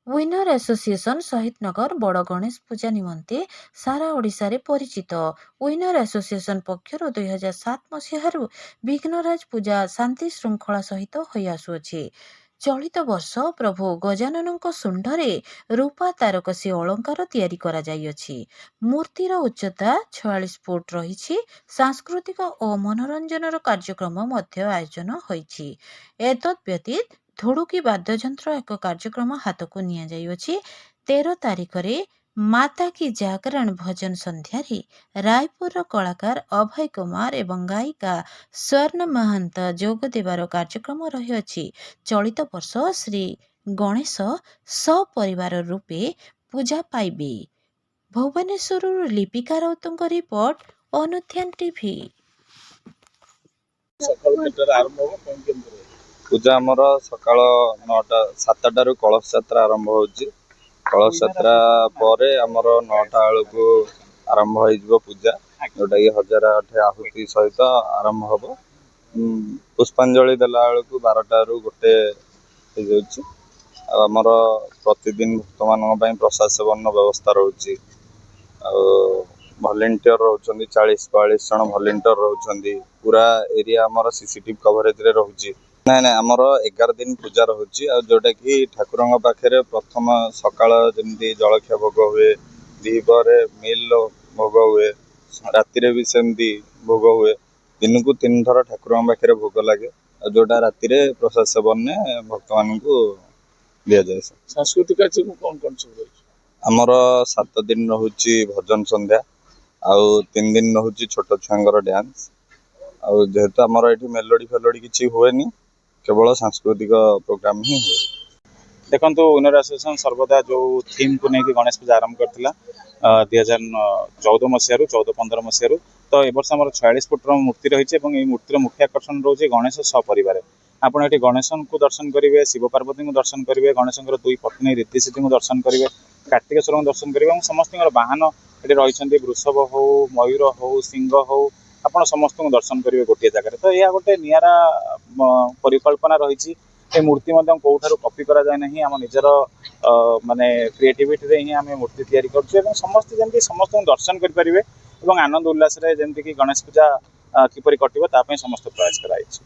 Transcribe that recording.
Winner association Shahidnagar ବଡ଼ ଗଣେଶ ପୂଜା ନିମନ୍ତେ ସାରା ଓଡ଼ିଶାରେ ପରିଚିତ। ୱିନର ଆସୋସିଏସନ ପକ୍ଷରୁ 2007 ମସିହାରୁ ବିଘ୍ନରାଜ ପୂଜା ଶାନ୍ତି ଶୃଙ୍ଖଳା ସହିତ ହୋଇ ଆସୁଅଛି। ଚଳିତ ବର୍ଷ ପ୍ରଭୁ ଗଜାନନଙ୍କ ଶୁଣ୍ଡରେ ରୂପା ତାରକସୀ ଅଳଙ୍କାର ତିଆରି କରାଯାଇଅଛି। ମୂର୍ତ୍ତିର ଉଚ୍ଚତା 46 ଫୁଟ ରହିଛି। ସାଂସ୍କୃତିକ ଓ ମନୋରଞ୍ଜନର କାର୍ଯ୍ୟକ୍ରମ ମଧ୍ୟ ଆୟୋଜନ ହୋଇଛି। ଏତଦ୍ ବ୍ୟତୀତ ଧୁଡୁକି ବାଦ୍ୟଯନ୍ତ୍ର ଏକ କାର୍ଯ୍ୟକ୍ରମ ହାତକୁ ନିଆଯାଇଅଛି। 13 ତାରିଖରେ ମାତା କି ଜାଗରଣ ଭଜନ ସନ୍ଧ୍ୟାରେ ରାୟପୁରର କଳାକାର ଅଭୟ କୁମାର ଏବଂ ଗାୟିକା ସ୍ୱର୍ଣ୍ଣ ମହାନ୍ତ ଯୋଗ ଦେବାର କାର୍ଯ୍ୟକ୍ରମ ରହିଅଛି। ଚଳିତ ବର୍ଷ ଶ୍ରୀ ଗଣେଶ ସପରିବାର ରୂପେ ପୂଜା ପାଇବେ। ଭୁବନେଶ୍ୱରରୁ ଲିପିକା ରାଉତଙ୍କ ରିପୋର୍ଟ, ଅନୁଧ୍ୟାନ ଟିଭି। ପୂଜା ଆମର ସକାଳ 9ଟା 7ଟାରୁ କଳସ ଯାତ୍ରା ଆରମ୍ଭ ହେଉଛି। କଳସ ଯାତ୍ରା ପରେ ଆମର 9ଟା ବେଳକୁ ଆରମ୍ଭ ହେଇଯିବ ପୂଜା, ଯେଉଁଟାକି 1008 ଆହୁତି ସହିତ ଆରମ୍ଭ ହେବ। ପୁଷ୍ପାଞ୍ଜଳି ଦେଲା ବେଳକୁ 12ଟାରୁ 1 ହେଇଯାଉଛି। ଆଉ ଆମର ପ୍ରତିଦିନ ଭକ୍ତମାନଙ୍କ ପାଇଁ ପ୍ରସାଦ ସେବନର ବ୍ୟବସ୍ଥା ରହୁଛି। ଆଉ ଭଲେଣ୍ଟିୟର ରହୁଛନ୍ତି 40-42 ଜଣ ଭଲେଣ୍ଟିୟର ରହୁଛନ୍ତି। ପୁରା ଏରିଆ ଆମର CCTV କଭରେଜରେ ରହୁଛି। ନାଇଁ ଆମର 11 ଦିନ ପୂଜା ରହୁଛି। ଆଉ ଯୋଉଟାକି ଠାକୁରଙ୍କ ପାଖରେ ପ୍ରଥମ ସକାଳ ଯେମିତି ଜଳଖିଆ ଭୋଗ ହୁଏ, ଦ୍ୱିପହରେ ମିଲ୍ ଭୋଗ ହୁଏ, ରାତିରେ ବି ସେମିତି ଭୋଗ ହୁଏ। ଦିନକୁ 3 ଥର ଠାକୁରଙ୍କ ପାଖରେ ଭୋଗ ଲାଗେ। ଆଉ ଯୋଉଟା ରାତିରେ ପ୍ରସାଦ ସେବନରେ ଭକ୍ତମାନଙ୍କୁ ଦିଆଯାଏ। ସାଂସ୍କୃତିକ କାର୍ଯ୍ୟକ୍ରମ କ'ଣ ସବୁ ରହିଛି? ଆମର 7 ଦିନ ରହୁଛି ଭଜନ ସନ୍ଧ୍ୟା, ଆଉ 3 ଦିନ ରହୁଛି ଛୋଟ ଛୁଆଙ୍କର ଡ୍ୟାନ୍ସ। ଆଉ ଯେହେତୁ ଆମର ଏଠି ମେଲୋଡି ଫେଲୋଡି କିଛି ହୁଏନି, କେବଳ ସାଂସ୍କୃତିକ ପ୍ରୋଗ୍ରାମ ହିଁ ହୁଏ। ଦେଖନ୍ତୁ, ୱିନର ଆସୋସିଏସନ ସର୍ବଦା ଯେଉଁ ଥିମ୍କୁ ନେଇକି ଗଣେଶ ପୂଜା ଆରମ୍ଭ କରିଥିଲା 2014 ମସିହାରୁ 14-15 ମସିହାରୁ, ତ ଏ ବର୍ଷ ଆମର 46 ଫୁଟର ମୂର୍ତ୍ତି ରହିଛି ଏବଂ ଏହି ମୂର୍ତ୍ତିର ମୁଖ୍ୟ ଆକର୍ଷଣ ରହୁଛି ଗଣେଶ ସପରିବାର। ଆପଣ ଏଠି ଗଣେଶଙ୍କୁ ଦର୍ଶନ କରିବେ, ଶିବ ପାର୍ବତୀଙ୍କୁ ଦର୍ଶନ କରିବେ, ଗଣେଶଙ୍କର 2 ପତ୍ନୀ ରୀତି ସିଦ୍ଧିଙ୍କୁ ଦର୍ଶନ କରିବେ, କାର୍ତ୍ତିକେଶ୍ୱରଙ୍କୁ ଦର୍ଶନ କରିବେ ଏବଂ ସମସ୍ତଙ୍କର ବାହନ ଏଠି ରହିଛନ୍ତି। ବୃଷଭ ହଉ, ମୟୂର ହଉ, ସିଂହ ହଉ, ଆପଣ ସମସ୍ତଙ୍କୁ ଦର୍ଶନ କରିବେ ଗୋଟିଏ ଜାଗାରେ। ତ ଏହା ଗୋଟେ ନିଆରା ପରିକଳ୍ପନା ରହିଛି। ଏ ମୂର୍ତ୍ତି ମଧ୍ୟ କେଉଁଠାରୁ କପି କରାଯାଏ ନାହିଁ। ଆମ ନିଜର ମାନେ କ୍ରିଏଟିଭିଟିରେ ହିଁ ଆମେ ମୂର୍ତ୍ତି ତିଆରି କରୁଛୁ ଏବଂ ସମସ୍ତେ ଯେମିତି ସମସ୍ତଙ୍କୁ ଦର୍ଶନ କରିପାରିବେ ଏବଂ ଆନନ୍ଦ ଉଲ୍ଲାସରେ ଯେମିତିକି ଗଣେଶ ପୂଜା କିପରି କଟିବ ତା ପାଇଁ ସମସ୍ତ ପ୍ରୟାସ କରାଯାଇଛି।